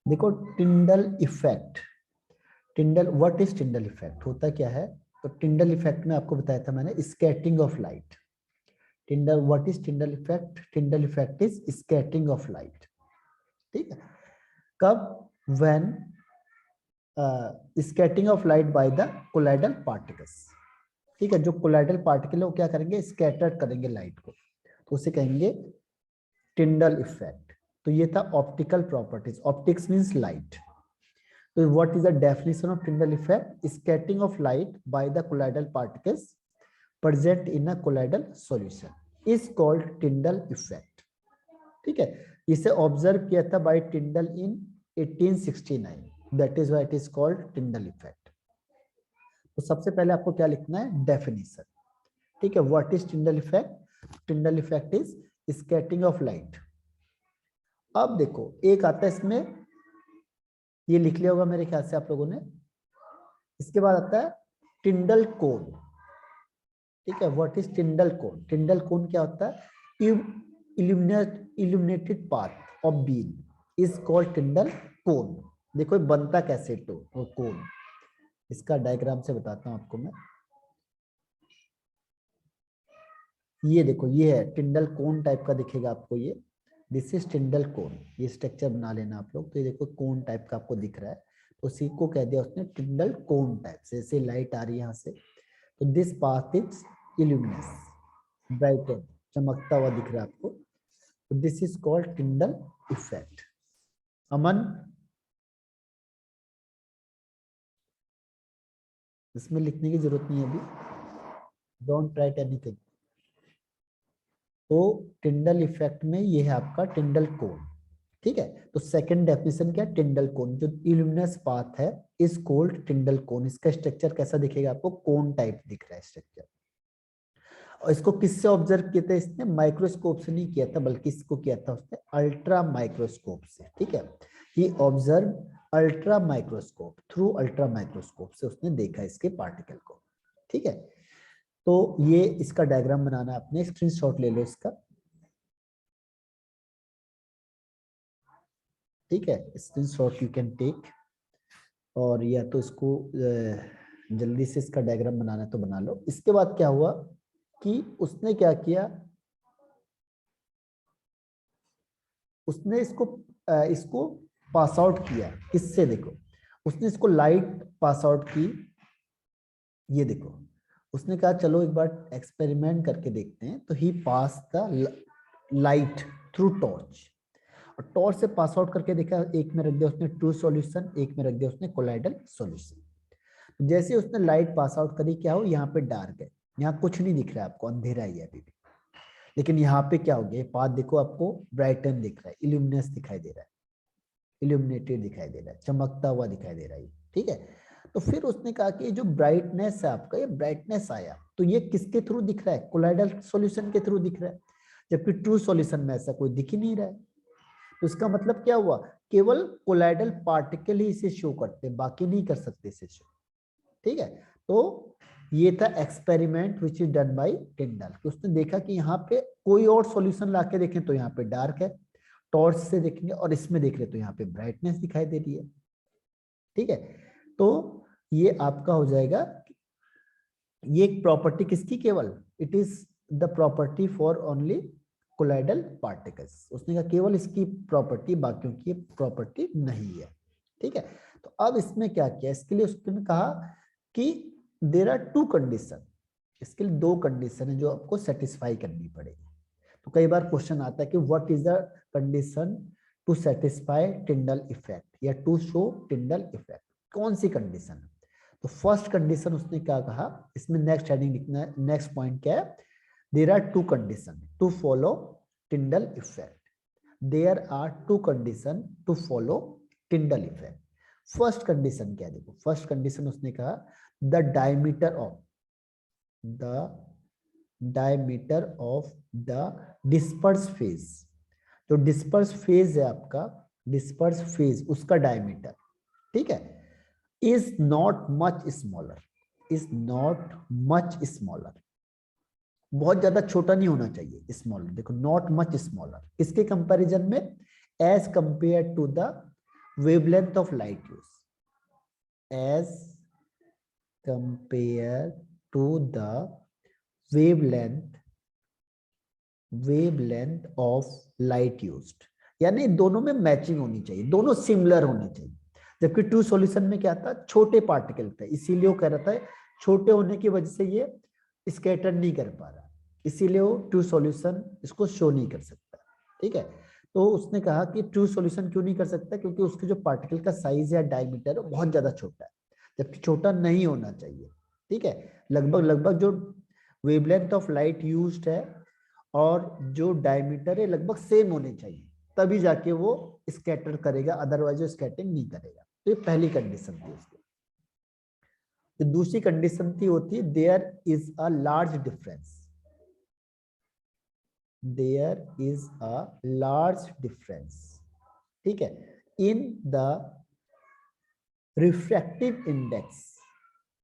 देखो Tyndall effect, टिंडल what is Tyndall effect, होता क्या है? तो टिंडल इफेक्ट में आपको बताया था मैंने, scattering of light. टिंडल what is Tyndall effect? Tyndall effect is scattering of light. ठीक है, कब? When scattering of light by the colloidal particles. ठीक है, जो कोलाइडल पार्टिकल है वो क्या करेंगे? स्कैटर करेंगे लाइट को, तो उसे कहेंगे टिंडल इफेक्ट। तो ये था optical properties, optics means light. तो what is the definition of Tyndall effect? Scattering of light by the colloidal particles present in a colloidal solution is called Tyndall effect. ठीक है, इसे ऑब्जर्व किया था by Tyndall in 1869, that is why it is called Tyndall effect. तो सबसे पहले आपको क्या लिखना है? डेफिनेशन। ठीक है, what is Tyndall effect? Tyndall effect is scattering of light. अब देखो एक आता है इसमें, ये लिख लिया होगा मेरे ख्याल से आप लोगों ने। इसके बाद आता है टिंडल कोन। ठीक है, व्हाट इज टिंडल कोन? टिंडल कोन क्या होता है? Illuminated path of beam is called Tyndall cone. देखो ये बनता कैसे तो कोन, इसका डायग्राम से बताता हूं आपको मैं। ये देखो ये है टिंडल कोन टाइप का दिखेगा आपको ये, दिस इज टिंडल कोन। ये स्ट्रक्चर बना लेना आप लोग। तो ये देखो कोन टाइप का आपको दिख रहा है, तो सी को कह दिया उसने टिंडल कोन टाइप से। जैसे लाइट आ रही है यहाँ से, तो this path is luminous, brighten, चमकता हुआ दिख रहा है आपको, तो this is called Tyndall effect. Aman, इसमें लिखने की जरूरत नहीं है अभी, डोंट राइट एनीथिंग। तो टिंडल इफेक्ट में ये है आपका टिंडल कोन। ठीक है, तो सेकंड डेफिनेशन क्या है? टिंडल कोन, जो इल्यूमिनस पाथ है इज कॉल्ड टिंडल कोन। इसका स्ट्रक्चर कैसा दिखेगा आपको? कोन टाइप दिख रहा है स्ट्रक्चर। और इसको किससे ऑब्जर्व किया था इसने? माइक्रोस्कोप से नहीं किया था, बल्कि इसको किया था उसने अल्ट्रा माइक्रोस्कोप से। ठीक है, he observe ultra microscope, through ultra microscope से उसने देखा इसके पार्टिकल को। ठीक है, तो ये इसका डायग्राम बनाना है आपने, स्क्रीनशॉट ले लो इसका। ठीक है, स्क्रीनशॉट यू कैन टेक, और या तो इसको जल्दी से इसका डायग्राम बनाना है तो बना लो। इसके बाद क्या हुआ कि उसने क्या किया, उसने इसको पास आउट किया। किससे? देखो उसने इसको लाइट पास आउट की। ये देखो उसने कहा चलो एक बार एक्सपेरिमेंट करके देखते हैं, तो ही पास द लाइट थ्रू टॉर्च, और टॉर्च से पास आउट करके देखा, एक में रख दिया उसने ट्रू सॉल्यूशन, एक में रख दिया उसने कोलाइडल सॉल्यूशन। जैसे उसने लाइट पास आउट करी, क्या हो, यहाँ पे डार्क है, यहाँ कुछ नहीं दिख रहा है आपको, अंधेरा ही है अभी भी। लेकिन यहाँ पे क्या हो गया, पाथ देखो आपको ब्राइटन दिख रहा है, इल्यूमिनस दिखाई दे रहा है, इल्यूमिनेटेड दिखाई दे रहा है, चमकता हुआ दिखाई दे रहा है। ठीक है, तो फिर उसने कहा कि जो ब्राइटनेस है आपका, ये ब्राइटनेस आया तो ये किसके थ्रू दिख रहा है? कोलाइडल सॉल्यूशन के थ्रू दिख रहा है, जबकि ट्रू सॉल्यूशन में ऐसा कोई दिख ही नहीं रहा है। तो इसका मतलब क्या हुआ? केवल कोलाइडल पार्टिकल ही इसे शो करते, बाकी नहीं कर सकते इसे शो। ठीक है, तो ये था experiment which is done by टिंडल। तो उसने देखा कि यहाँ पे कोई और सॉल्यूशन लाके देखें तो यहाँ पे डार्क है, टॉर्च से देखेंगे और इसमें देख रहे तो यहाँ पे ब्राइटनेस दिखाई दे रही है। ठीक है, तो ये आपका हो जाएगा, ये एक प्रॉपर्टी किसकी? केवल it is the property for only colloidal particles. उसने कहा केवल इसकी प्रॉपर्टी, बाकियों की प्रॉपर्टी नहीं है। ठीक है, तो अब इसमें क्या किया, इसके लिए उसने कहा कि देयर आर टू कंडीशन, इसके लिए दो कंडीशन है जो आपको सेटिस्फाई करनी पड़ेगी। तो कई बार क्वेश्चन आता है कि what is the condition to satisfy Tyndall effect या टू शो टिंडल इफेक्ट, कौन सी कंडीशन है? तो फर्स्ट कंडीशन उसने क्या कहा, इसमें नेक्स्ट हेडिंग लिखना है, नेक्स्ट पॉइंट क्या है? There are two condition to follow Tyndall effect, there are two condition to follow Tyndall effect. First condition क्या है? देखो फर्स्ट कंडीशन उसने कहा the diameter of the disperse phase, जो डिस्पर्स फेज है आपका, डिस्पर्स फेज उसका डायमीटर, ठीक है, is not much smaller, is not much smaller, बहुत ज्यादा छोटा नहीं होना चाहिए, स्मॉलर। देखो नॉट मच स्मॉलर, इसके कंपैरिजन में, as compare to the wavelength of light use as compared to the wavelength of light used। यानी दोनों में मैचिंग होनी चाहिए, दोनों सिमिलर होनी चाहिए। जबकि ट्रू सॉल्यूशन में क्या था, छोटे पार्टिकल थे, इसीलिए वो कह रहा था छोटे होने की वजह से ये स्कैटर नहीं कर पा रहा, इसीलिए वो ट्रू सॉल्यूशन इसको शो नहीं कर सकता। ठीक है, तो उसने कहा कि ट्रू सॉल्यूशन क्यों नहीं कर सकता, क्योंकि उसके जो पार्टिकल का साइज या डायमीटर है बहुत ज्यादा छोटा है, जबकि छोटा नहीं होना चाहिए। ठीक है, लगभग जो वेवलेंथ ऑफ लाइट यूज्ड है और जो डायमीटर है लगभग सेम होने चाहिए, तभी जाके वो स्कैटर करेगा, अदरवाइज वो स्कैटरिंग नहीं करेगा। तो ये पहली कंडीशन थी उसकी। तो दूसरी कंडीशन थी होती है there is a large difference, there is a large difference, ठीक है, in the refractive index,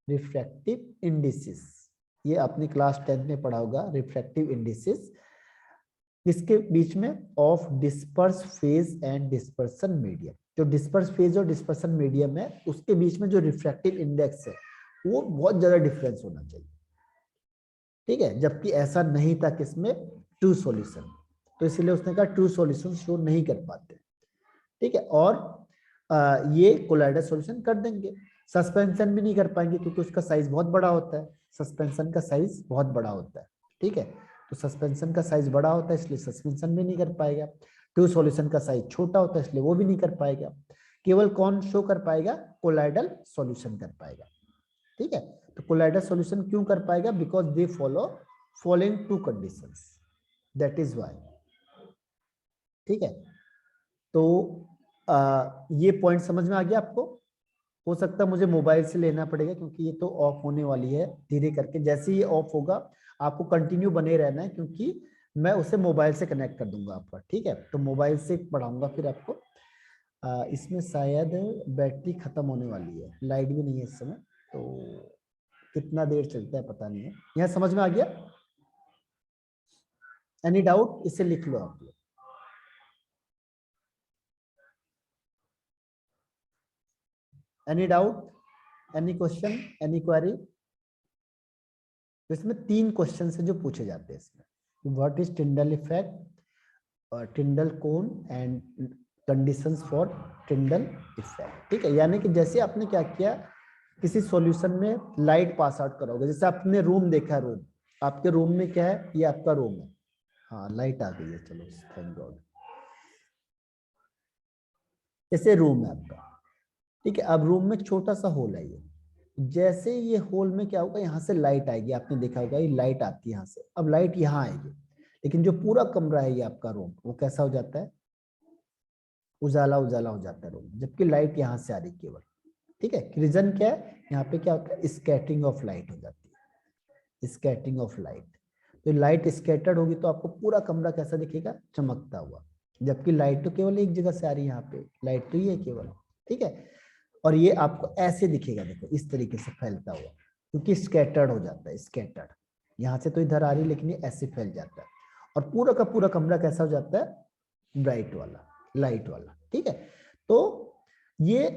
refractive indices, ये आपने क्लास 10 में पढ़ा होगा, रिफ्रैक्टिव इंडिसेस इसके बीच में of disperse phase and dispersion medium. जो डिस्पर्स फेज और डिस्पर्सन मीडियम है उसके बीच में जो रिफ्रैक्टिव इंडेक्स है वो बहुत ज्यादा डिफरेंस होना चाहिए। ठीक है, जबकि ऐसा नहीं था किसमें, ट्रू सॉल्यूशन, तो इसलिए उसने कहा ट्रू सॉल्यूशन शो नहीं कर पाते। ठीक है, और ये कोलाइडल सॉल्यूशन कर देंगे, सस्पेंशन भी नहीं कर पाएंगे क्योंकि उसका साइज बहुत बड़ा होता है, सस्पेंशन का साइज बहुत बड़ा होता है। ठीक है, तो सस्पेंशन का साइज बड़ा होता है इसलिए सस्पेंशन भी नहीं कर पाएगा, ट्रू सॉल्यूशन का साइज छोटा होता है इसलिए वो भी नहीं कर पाएगा, केवल कौन शो कर पाएगा, कोलाइडल सॉल्यूशन कर पाएगा। ठीक है, तो कोलाइडल सॉल्यूशन क्यों कर पाएगा, because they follow following to conditions, that is why. ठीक है, तो ये पॉइंट समझ में आ गया आपको। हो सकता है मुझे मोबाइल से लेना पड़ेगा क्योंकि ये तो ऑफ होने वाली है धीरे करके, जैसे ही ऑफ होगा आपको कंटिन्यू बने रहना है क्योंकि मैं उसे मोबाइल से कनेक्ट कर दूंगा आपका। ठीक है, तो मोबाइल से पढ़ाऊंगा फिर आपको। इसमें शायद बैटरी खत्म होने वाली है, लाइट भी नहीं है इस समय, तो कितना देर चलता है पता नहीं है। यहाँ समझ में आ गया, एनी डाउट इसे लिख लो आप लोग। Any doubt, any question, any query. इसमें 3 क्वेश्चन है जो पूछे जाते हैं इसमें, what is Tyndall effect, टिंडल cone and conditions for टिंडल effect. ठीक है, यानी कि जैसे आपने क्या किया, किसी सॉल्यूशन में लाइट पास आउट करोगे, जैसे आपने रूम देखा है, रूम आपके रूम में क्या है, ये आपका रूम है, हाँ लाइट आ गई है, चलो थैंक गॉड, जैसे रूम है आपका। ठीक है, अब रूम में छोटा सा होल है, ये जैसे ये होल में क्या होगा, यहाँ से लाइट आएगी, आपने देखा होगा ये लाइट आती है यहाँ से, अब लाइट यहाँ आएगी, लेकिन जो पूरा कमरा है ये आपका रूम, वो कैसा हो जाता है, उजाला उजाला हो जाता है रूम, जबकि लाइट यहाँ से आ रही केवल। ठीक है, रीजन क्या है, यहाँ पे क्या होता है, स्कैटरिंग ऑफ लाइट हो जाती है, स्कैटरिंग ऑफ लाइट। तो लाइट स्कैटर्ड होगी तो आपको पूरा कमरा कैसा दिखेगा, चमकता हुआ, जबकि लाइट तो केवल एक जगह से आ रही है, यहाँ पे लाइट तो ये केवल। ठीक है, और ये आपको ऐसे दिखेगा, देखो इस तरीके से फैलता हुआ, क्योंकि स्कैटर्ड हो जाता है, स्कैटर्ड यहाँ से तो इधर आ रही है लेकिन ये ऐसे फैल जाता है, और पूरा का पूरा कमरा कैसा हो जाता है, ब्राइट वाला, लाइट वाला। ठीक है, तो ये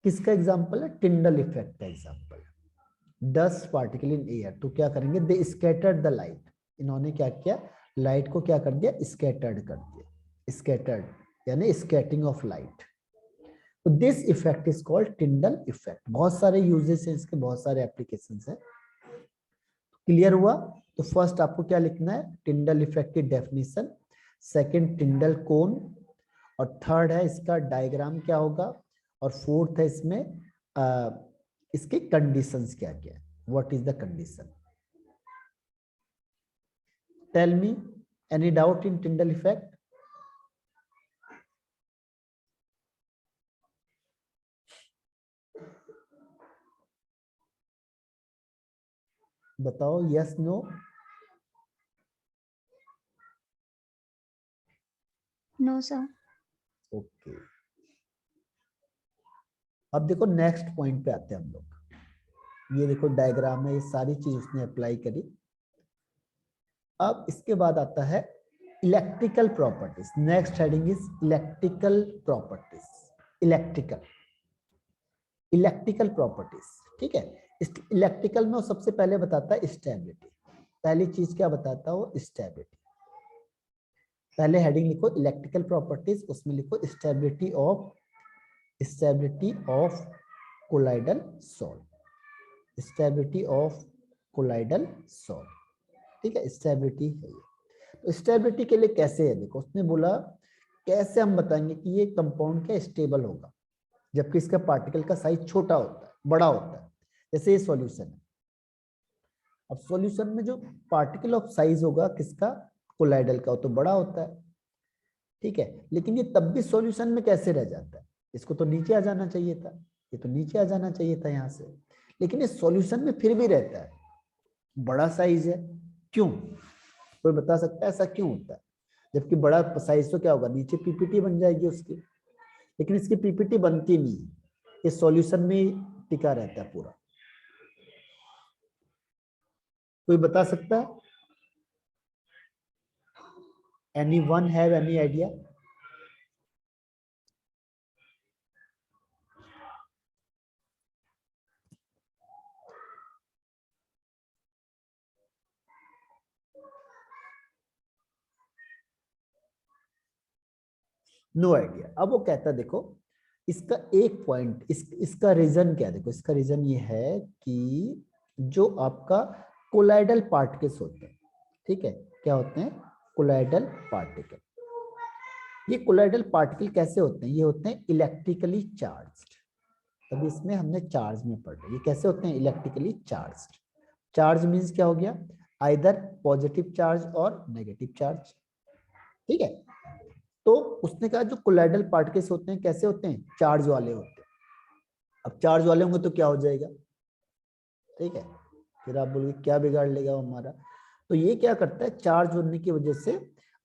किसका एग्जाम्पल है, टिंडल इफेक्ट का एग्जाम्पल है। 10 पार्टिकल इन एयर, तो क्या करेंगे, दे स्कैटर्ड द लाइट, इन्होंने क्या किया, लाइट को क्या कर दिया, स्कैटर्ड कर दिया, स्कैटर्ड यानी स्कैटरिंग ऑफ लाइट। तो this effect is called Tyndall effect. बहुत सारे यूजेस हैं इसके, बहुत सारे एप्लीकेशन है। क्लियर हुआ, तो फर्स्ट आपको क्या लिखना है, टिंडल इफेक्ट की डेफिनेशन, सेकंड टिंडल कोन, और थर्ड है इसका डायग्राम क्या होगा, और फोर्थ है इसमें इसके कंडीशंस क्या क्या है, what is the condition. Tell me, any doubt in Tyndall effect. बताओ, yes no. No sir. Okay, अब देखो नेक्स्ट पॉइंट पे आते हैं हम लोग। ये देखो डायग्राम है, ये सारी चीज उसने अप्लाई करी। अब इसके बाद आता है electrical properties, next heading is electrical properties. Electrical, electrical properties, ठीक है। इस इलेक्ट्रिकल में वो सबसे पहले बताता है स्टेबिलिटी। पहली चीज क्या बताता है वो? स्टेबिलिटी। पहले हेडिंग लिखो इलेक्ट्रिकल प्रॉपर्टीज, उसमें लिखो stability of colloidal salt, stability of colloidal salt, ठीक है। स्टेबिलिटी है ये। तो स्टेबिलिटी के लिए कैसे है, देखो उसने बोला कैसे हम बताएंगे कि ये कंपाउंड क्या स्टेबल होगा जबकि इसका पार्टिकल का साइज छोटा होता है, बड़ा होता है। जैसे ये सॉल्यूशन है, अब सॉल्यूशन में जो पार्टिकल ऑफ साइज होगा किसका? कोलाइडल का, तो बड़ा होता है, ठीक है। लेकिन ये तब भी सॉल्यूशन में कैसे रह जाता है? इसको तो नीचे आ जाना चाहिए था, ये तो नीचे आ जाना चाहिए था यहाँ से, लेकिन ये सॉल्यूशन में फिर भी रहता है, बड़ा साइज है। क्यों? कोई बता सकता है ऐसा क्यों होता है? जबकि बड़ा साइज तो क्या होगा, नीचे पीपीटी बन जाएगी उसकी, लेकिन इसकी पीपीटी बनती नहीं है, ये सॉल्यूशन में टिका रहता है पूरा। कोई बता सकता है? Anyone have any idea? No idea. अब वो कहता है देखो इसका एक पॉइंट, इसका रीजन क्या है? देखो इसका रीजन ये है कि जो आपका कोलाइडल पार्टिकल्स होते हैं, ठीक है, क्या होते हैं? Colloidal particle. ये कोलाइडल पार्टिकल कैसे होते हैं? ये होते हैं इलेक्ट्रिकली चार्ज्ड। तभी इसमें हमने चार्ज में पढ़ा, ये कैसे होते हैं? Electrically charged. चार्ज मीन्स क्या हो गया? आइदर पॉजिटिव चार्ज और नेगेटिव चार्ज, ठीक है। तो उसने कहा जो कोलाइडल पार्टिकल्स होते हैं कैसे होते हैं? चार्ज वाले होते हैं। अब चार्ज वाले होंगे तो क्या हो जाएगा, ठीक है। फिर आप बोलोगे क्या बिगाड़ लेगा वो हमारा? तो ये क्या करता है, चार्ज होने की वजह से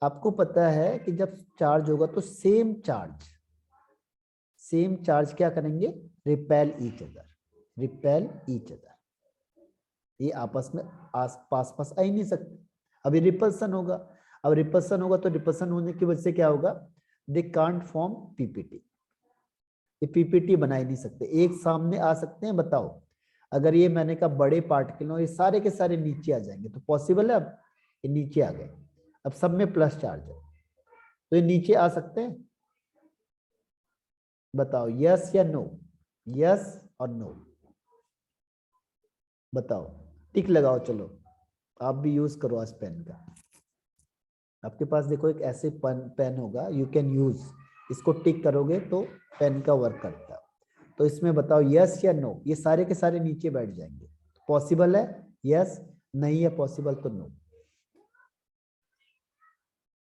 आपको पता है कि जब चार्ज होगा तो सेम चार्ज क्या करेंगे? Repel each other. ये आपस में पास आ ही नहीं सकते। अभी रिपल्सन होगा, अब रिपल्सन होगा तो रिपल्सन होने की वजह से क्या होगा? दे कांट फॉर्म पीपीटी, ये पीपीटी बना ही नहीं सकते। एक सामने आ सकते हैं, बताओ अगर ये मैंने कहा बड़े पार्टिकल हो, ये सारे के सारे नीचे आ जाएंगे तो पॉसिबल है? अब ये नीचे आ गए, अब सब में प्लस चार्ज है तो ये नीचे आ सकते हैं? बताओ यस या नो, यस और नो, बताओ, टिक लगाओ। चलो आप भी यूज करो आज पेन का। आपके पास देखो एक ऐसे पेन होगा, यू कैन यूज, इसको टिक करोगे तो पेन का वर्क करता है। तो इसमें बताओ यस या नो, ये सारे के सारे नीचे बैठ जाएंगे। पॉसिबल है? यस, नहीं है पॉसिबल तो नो।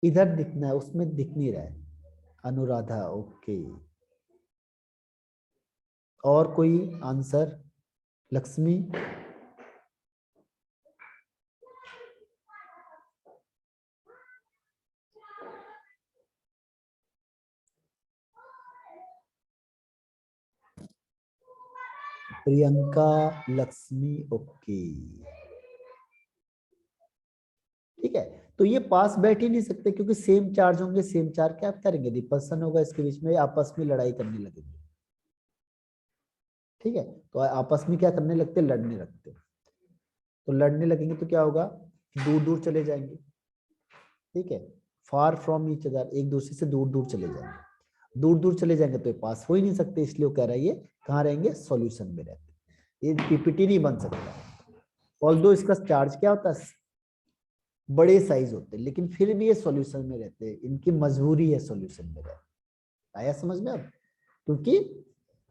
इधर दिखना है, उसमें दिख नहीं रहा है। अनुराधा, ओके। और कोई आंसर? लक्ष्मी? प्रियंका, लक्ष्मी, ओके, ठीक है। तो ये पास बैठ ही नहीं सकते क्योंकि सेम चार्ज होंगे, सेम चार्ज क्या करेंगे? रिपल्सन होगा इसके बीच में, आपस में लड़ाई करने लगेंगे, ठीक है। तो आपस में क्या करने लगते? लड़ने लगते। तो लड़ने लगेंगे तो क्या होगा? दूर दूर चले जाएंगे, ठीक है। फार फ्रॉम ईच अदर, एक दूसरे से दूर दूर चले जाएंगे। दूर दूर चले जाएंगे तो ये पास हो ही नहीं सकते, इसलिए वो कह रहा है ये कहाँ रहेंगे? सॉल्यूशन में रहते, ये पीपीटी नहीं बन सकता। ऑल्दो इसका चार्ज क्या होता है? बड़े साइज होते हैं, लेकिन फिर भी ये सॉल्यूशन में रहते हैं, इनकी मजबूरी है सॉल्यूशन में रहना। आया समझ में अब? क्योंकि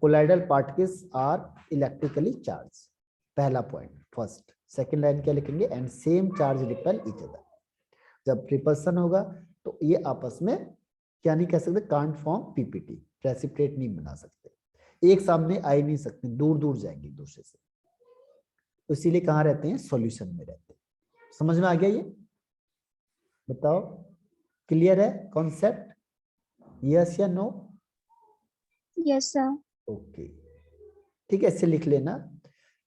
colloidal particles are electrically charge, पहला पॉइंट फर्स्ट। सेकंड लाइन क्या लिखेंगे? And same charge repel each other. जब रिपल्सन होगा तो ये आपस में क्या नहीं कह सकते? कांट फॉर्म पीपीटी, प्रेसिपिटेट नहीं बना सकते, एक सामने आ ही नहीं सकते, दूर दूर जाएंगे एक दूसरे से। तो इसीलिए कहाँ रहते हैं? सॉल्यूशन में रहते हैं। समझ में आ गया ये? बताओ क्लियर है कॉन्सेप्ट? यस या नो? Yes sir. ओके, ठीक है। इससे लिख लेना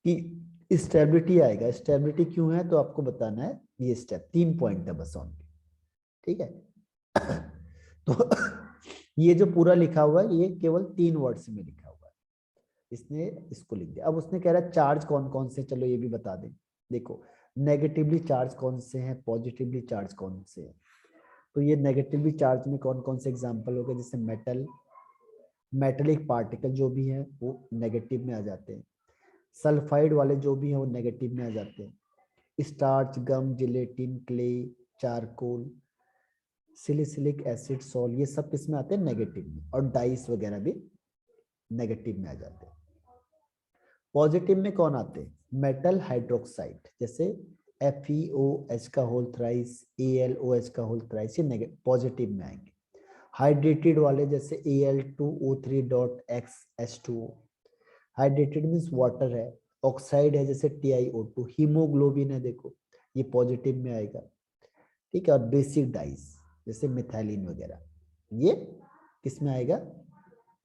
कि स्टेबिलिटी आएगा। स्टेबिलिटी क्यों है तो आपको बताना है। ये स्टेप 3 पॉइंट है बस ऑन, ठीक है। तो ये जो पूरा लिखा हुआ है ये केवल 3 वर्ड्स में लिखा हुआ है, इसने इसको लिख दिया। अब उसने कह रहा है चार्ज कौन कौन से, चलो ये भी बता दें। देखो नेगेटिवली चार्ज कौन से हैं, पॉजिटिवली चार्ज कौन से हैं। तो ये नेगेटिवली चार्ज में कौन कौन से एग्जांपल हो गए, जैसे मेटल, मेटेलिक पार्टिकल जो भी है वो नेगेटिव में आ जाते हैं। सल्फाइड वाले जो भी हैं वो नेगेटिव में आ जाते हैं। Starch, gum, gelatin, clay, charcoal, silicic acid, sol, ये सब किस में आते हैं, नेगेटिव में। और डाइस वगैरह भी नेगेटिव में आ जाते हैं। पॉजिटिव में कौन आते हैं, मेटल हाइड्रोक्साइड, जैसे FeOH का होल थ्राइस, AlOH का होल थ्राइस, ये पॉजिटिव में आएंगे। हाइड्रेटेड वाले जैसे Al2O3.X हाइड्रेटेड मीन्स वाटर है। ऑक्साइड है जैसे TiO2, हीमोग्लोबिन है देखो ये पॉजिटिव में आएगा, ठीक है। और बेसिक डाइस जैसे मिथाइलिन वगैरह ये किस में आएगा,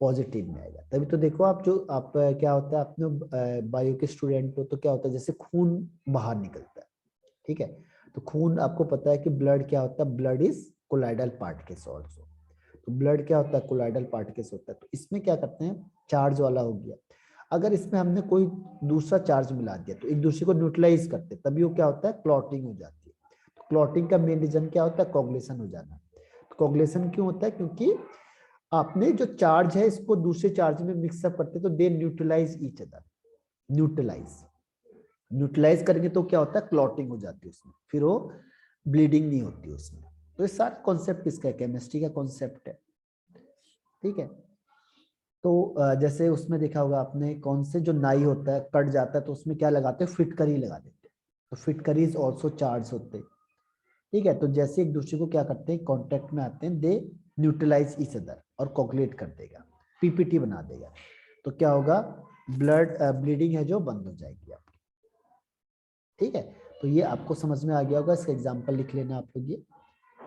पॉजिटिव में आएगा। तभी तो देखो आप जो आप क्या होता है, अपने बायो के स्टूडेंट हो तो क्या होता है, जैसे खून बाहर निकलता है, ठीक है। तो खून आपको पता है कि ब्लड क्या होता है, blood is colloidal particles also. तो ब्लड क्या होता है, कोलाइडल पार्टिकल्स होता है। तो इसमें क्या करते हैं, चार्ज वाला हो गया। अगर इसमें हमने कोई दूसरा चार्ज मिला दिया तो एक दूसरे को न्यूट्रलाइज करते, तभी वो क्या होता है, क्लॉटिंग हो जाती है। तो क्लॉटिंग का मेन रीजन क्या होता है, कोगुलेशन हो जाना। तो कोगुलेशन क्यों होता है, क्योंकि आपने जो चार्ज है इसको दूसरे चार्ज में मिक्सअप करते तो दे न्यूट्रलाइज ईच अदर। न्यूट्रलाइज करेंगे तो क्या होता है, क्लॉटिंग हो जाती है उसमें, फिर वो ब्लीडिंग नहीं होती उसमें। तो ये सारा कॉन्सेप्ट किसका है, केमिस्ट्री का कॉन्सेप्ट है, ठीक है। तो जैसे उसमें देखा होगा आपने, कौन से जो नाई होता है कट जाता है तो उसमें क्या लगाते हैं, फिटकरी लगा देते हैं। तो फिटकरीज ऑल्सो चार्ज होते हैं, ठीक है। तो जैसे एक दूसरे को क्या करते हैं, कॉन्टेक्ट में आते हैं, दे न्यूट्रलाइज ईच अदर और कोगुलेट कर देगा, PPT बना देगा। तो क्या होगा, ब्लीडिंग है जो बंद हो जाएगी आपकी, ठीक है। तो ये आपको समझ में आ गया होगा, इसका एग्जांपल लिख लेना आप लोग ये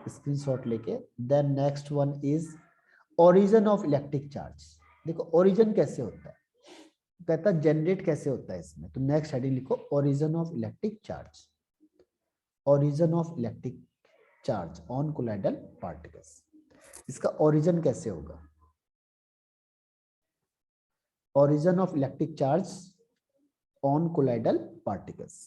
स्क्रीनशॉट लेके। Then next one is origin of electric charge. देखो ओरिजिन कैसे होता है, कहता है जनरेट कैसे होता है इसमें। तो नेक्स्ट हेडिंग लिखो, origin of electric charge, origin of electric charge on colloidal particles. इसका ओरिजिन कैसे होगा, origin of electric charge on colloidal particles.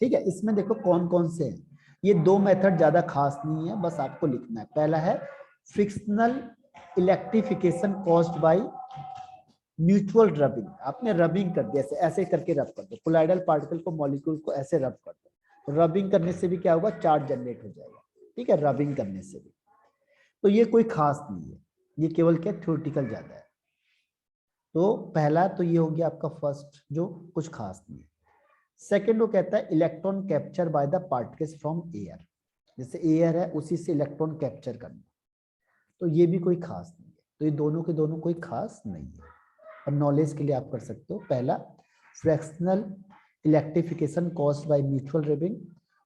ठीक है, इसमें देखो कौन कौन से हैं। ये 2 मेथड ज्यादा खास नहीं है, बस आपको लिखना है। पहला है frictional electrification caused by mutual rubbing. आपने रबिंग कर दिया, ऐसे ऐसे करके रब कर दो, कोलाइडल पार्टिकल को, मॉलिक्यूल को ऐसे रब कर दो। तो रबिंग करने से भी क्या होगा, चार्ज जनरेट हो जाएगा, ठीक है, रबिंग करने से भी। तो ये कोई खास नहीं है, ये केवल क्या थ्योरेटिकल ज्यादा है। तो पहला तो ये हो गया आपका फर्स्ट, जो कुछ खास नहीं है। सेकेंड वो कहता है electron capture by the particles from air, जैसे एयर है उसी से इलेक्ट्रॉन कैप्चर करना। तो ये भी कोई खास नहीं है। तो ये दोनों के दोनों कोई खास नहीं है, और नॉलेज के लिए आप कर सकते हो। पहला fractional electrification caused by mutual rubbing,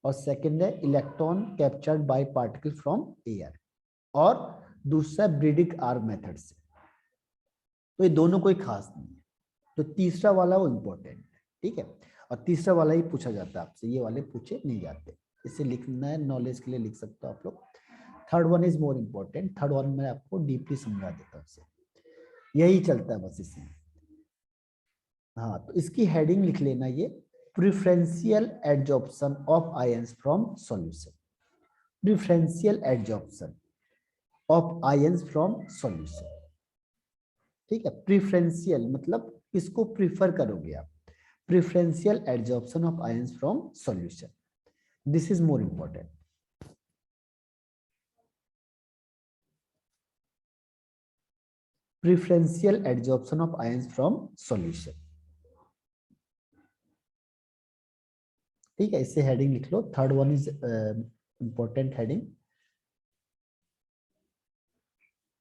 और सेकंड है electron captured by particle from air, और दूसरा ब्रीडिंग आर्म मेथड से। तो ये दोनों कोई खास नहीं है। तो तीसरा वाला वो इम्पोर्टेंट है, ठीक है। और तीसरा वाला ही पूछा जाता है आपसे, ये वाले पूछे नहीं जाते। इसे लिखना है, नॉलेज के लिए लिख सकते हो आप लोग। Third one is more important, third one मैं आपको डीपली समझा देता हूँ, यही चलता है बस इसमें। हाँ, तो इसकी हेडिंग लिख लेना ये, preferential adsorption of ions from solution. Preferential adsorption of ions from solution, ठीक है। प्रिफरेंशियल मतलब किसको प्रीफर करोगे आप, preferential adsorption of ions from solution, this is more important. Preferential adsorption of ions from solution, ठीक है। इससे हेडिंग लिख लो, third one is important heading,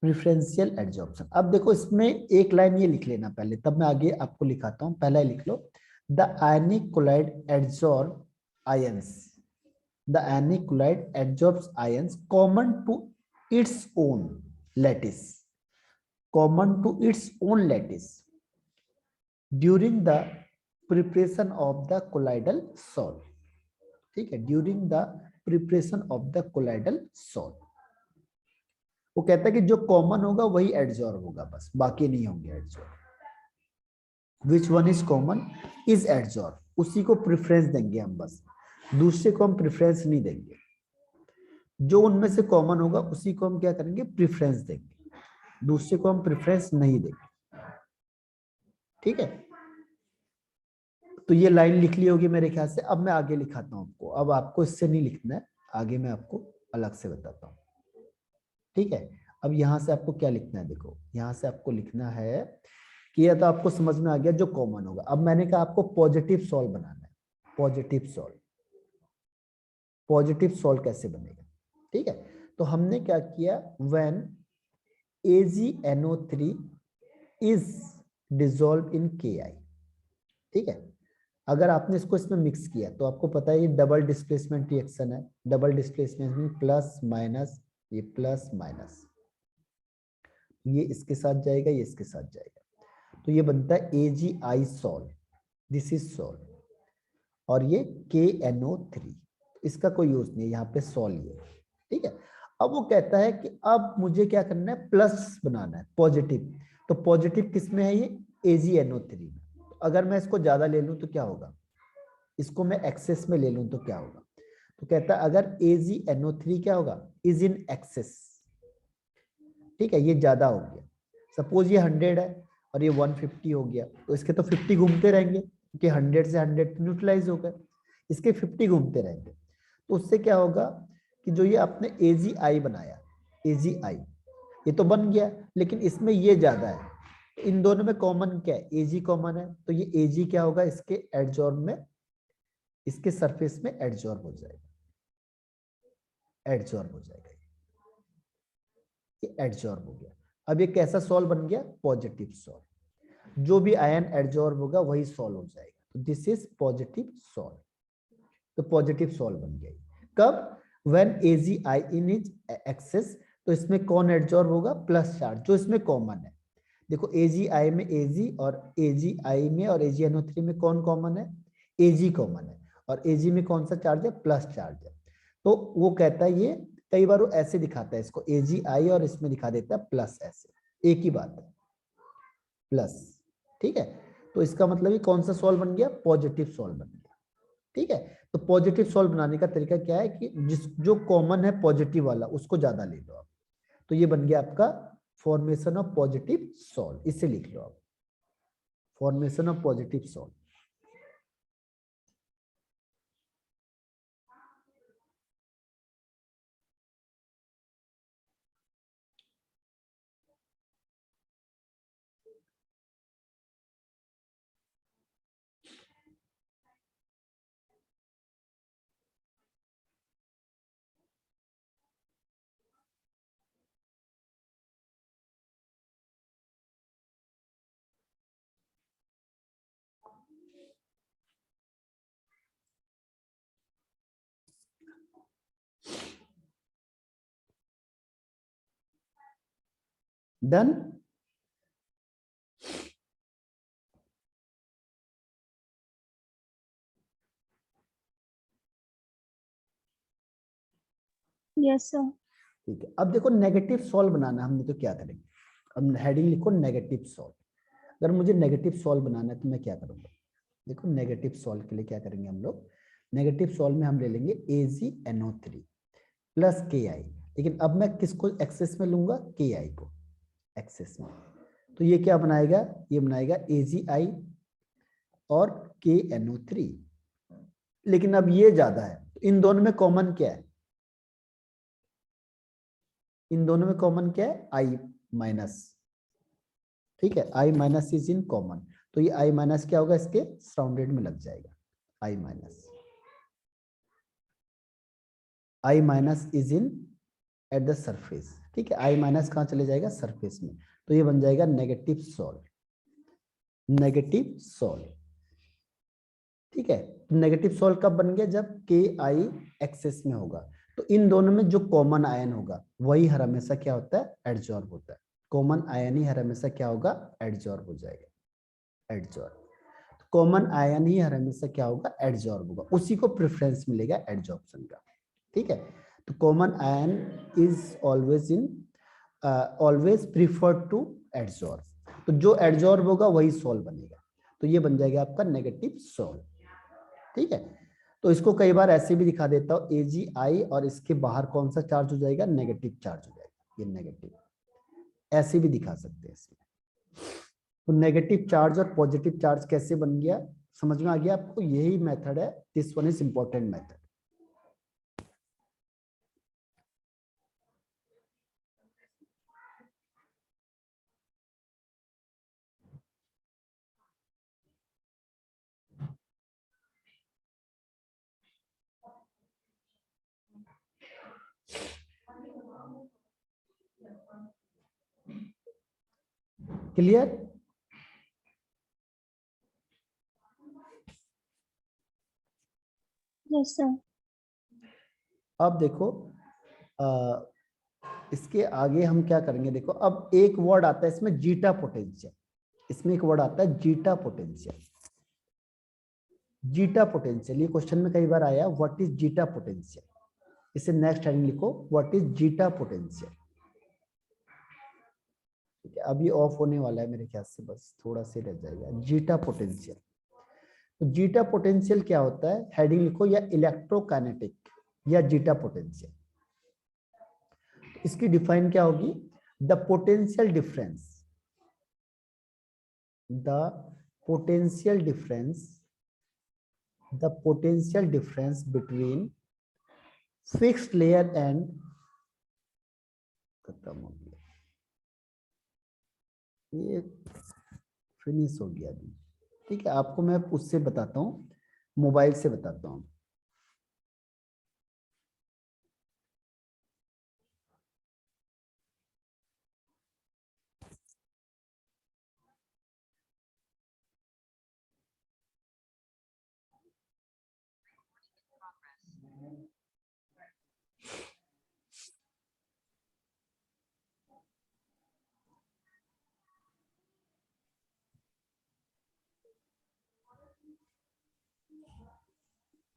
preferential adsorption. अब देखो इसमें एक लाइन ये लिख लेना पहले, तब मैं आगे आपको लिखाता हूं। पहला लिख लो, the ionic colloid adsorb ions, the ionic colloid adsorbs ions common to its own lattice, common to its own lattice. During the preparation of the colloidal salt, ठीक है, during the preparation of the colloidal salt. वो कहता है कि जो common होगा वही adsorb होगा, बस बाकी नहीं होंगे adsorb. Which one is common is adsorb, उसी को प्रेफरेंस देंगे हम, बस दूसरे को हम प्रेफरेंस नहीं देंगे। जो उनमें से कॉमन होगा उसी को हम क्या करेंगे, प्रेफरेंस देंगे, दूसरे को हम प्रेफरेंस नहीं देंगे, ठीक है। तो ये लाइन लिख ली होगी मेरे ख्याल से। अब मैं आगे लिखाता हूं आपको, अब आपको इससे नहीं लिखना है, आगे मैं आपको अलग से बताता हूं, ठीक है। अब यहां से आपको क्या लिखना है, देखो यहां से आपको लिखना है कि यह तो आपको समझ में आ गया जो कॉमन होगा। अब मैंने कहा आपको पॉजिटिव सॉल्व बनाना है, पॉजिटिव सॉल्व। पॉजिटिव सॉल्व कैसे बनेगा, ठीक है। तो हमने क्या किया, when AgNO3 is dissolve in KI, ठीक है। अगर आपने इसको इसमें मिक्स किया तो आपको पता है ये डबल डिस्प्लेसमेंट रिएक्शन है। डबल डिस्प्लेसमेंट में प्लस माइनस, ये प्लस माइनस, ये इसके साथ जाएगा, ये इसके साथ जाएगा, तो ये बनता है AgI solve, this is solve. और ये KNO3, इसका कोई यूज नहीं है, यहाँ पे सॉल्व है, ठीक है। अब वो कहता है कि अब मुझे क्या करना है, प्लस बनाना है, पॉजिटिव। तो पॉजिटिव किस में है, ये AgNO3 में। अगर मैं इसको ज्यादा ले लूं तो क्या होगा, इसको मैं एक्सेस में ले लूं तो क्या होगा। तो कहता है अगर AgNO3 क्या होगा, इज इन एक्सेस, ठीक है, ये ज्यादा हो गया। सपोज ये 100 है और ये 150 हो गया, तो इसके तो 50 घूमते रहेंगे, क्योंकि 100 से 100 न्यूट्रलाइज हो गए, इसके 50 घूमते रहेंगे। तो उससे क्या होगा कि जो ये आपने AgI बनाया, AgI ये तो बन गया, लेकिन इसमें ये ज्यादा है। तो इन दोनों में कॉमन क्या है, Ag कॉमन है, तो ये Ag क्या होगा, इसके एडजॉर्ब में, इसके सरफेस में एडजॉर्ब हो जाएगा, एडजॉर्ब हो जाएगा, ये एडजॉर्ब हो गया। अब ये कैसा सॉल्व बन गया, पॉजिटिव सॉल्व। जो भी आयन एडजॉर्ब होगा वही सॉल्व हो जाएगा, तो दिस इज पॉजिटिव सॉल्व। तो पॉजिटिव सॉल्व बन गया। कब, when AgI in is excess, तो इसमें कौन एडजॉर्ब होगा, प्लस चार्ज, जो इसमें कॉमन है। देखो AgI में Ag, और AgI में और AgNO3 में कौन कॉमन है, Ag कॉमन है, और Ag में कौन सा चार्ज है, प्लस चार्ज है। तो वो कहता है, ये कई बार वो ऐसे दिखाता है इसको, AgI और इसमें दिखा देता है प्लस, ऐसे एक ही बात है, प्लस, ठीक है। तो इसका मतलब ये कौन सा सॉल्व बन गया, पॉजिटिव सॉल्व बन गया, ठीक है। तो पॉजिटिव सॉल्व बनाने का तरीका क्या है कि जो कॉमन है पॉजिटिव वाला उसको ज्यादा ले लो आप। तो ये बन गया आपका फॉर्मेशन ऑफ पॉजिटिव सॉल्व, इसे लिख लो आप, formation of positive solve. Done. Yes, sir. ठीक है, अब देखो नेगेटिव सॉल्व बनाना हमने, तो क्या करेंगे, अब हेडिंग लिखो नेगेटिव सॉल्व। अगर मुझे नेगेटिव सॉल्व बनाना है तो मैं क्या करूंगा, देखो नेगेटिव सॉल्व के लिए क्या करेंगे हम लोग, नेगेटिव सॉल्व में हम ले लेंगे AgNO3 प्लस KI, लेकिन अब मैं किसको एक्सेस में लूंगा, KI को एक्सेस में। तो ये क्या बनाएगा, ये बनाएगा AgI और KNO3, लेकिन अब ये ज्यादा है, तो इन दोनों में कॉमन क्या है, इन दोनों में कॉमन क्या है, I माइनस, ठीक है, I minus is in common. तो ये I माइनस क्या होगा, इसके सराउंडेड में लग जाएगा, I minus, I minus is in at the surface, ठीक है, I माइनस कहाँ चले जाएगा, सरफेस में। तो ये बन जाएगा नेगेटिव सॉल्व, नेगेटिव सॉल्व, ठीक है। नेगेटिव सॉल्व कब बन गया, जब KI एक्सेस में होगा। तो इन दोनों में जो कॉमन आयन होगा वही हर हमेशा क्या होता है, एडजॉर्ब होता है। कॉमन आयन ही हर हमेशा क्या होगा, एडजॉर्ब हो जाएगा, एडजॉर्ब। कॉमन आयन ही हर हमेशा क्या होगा, एडजॉर्ब होगा, उसी को प्रेफरेंस मिलेगा एडजॉर्प्शन का। ठीक है, तो common ion is always in always preferred to adsorb, तो जो एडजॉर्ब होगा वही सोल बनेगा, तो ये बन जाएगा आपका नेगेटिव सोल। ठीक है, तो इसको कई बार ऐसे भी दिखा देता हूं, AgI और इसके बाहर कौन सा चार्ज हो जाएगा, नेगेटिव चार्ज हो जाएगा, ये नेगेटिव, ऐसे भी दिखा सकते हैं इसमें। तो नेगेटिव चार्ज और पॉजिटिव चार्ज कैसे बन गया, समझ में आ गया आपको, यही मेथड है, this one is important method. Clear? Yes, sir. अब देखो इसके आगे हम क्या करेंगे, देखो अब एक वर्ड आता है इसमें, जीटा पोटेंशियल, इसमें एक वर्ड आता है जीटा पोटेंशियल। जीटा पोटेंशियल, ये क्वेश्चन में कई बार आया, व्हाट इज जीटा पोटेंशियल, इसे नेक्स्ट हेडिंग लिखो, व्हाट इज जीटा पोटेंशियल। ठीक है, अभी ऑफ होने वाला है मेरे ख्याल से, बस थोड़ा सा रह जाएगा। जीटा पोटेंशियल, तो जीटा पोटेंशियल क्या होता है, हेडिंग लिखो, या इलेक्ट्रोकाइनेटिक या जीटा पोटेंशियल। इसकी डिफाइन क्या होगी, the potential difference, the potential difference, the potential difference between fixed layer and, खत्म हो गया ये, फिनिश हो गया अभी। ठीक है, आपको मैं उससे बताता हूँ, मोबाइल से बताता हूँ।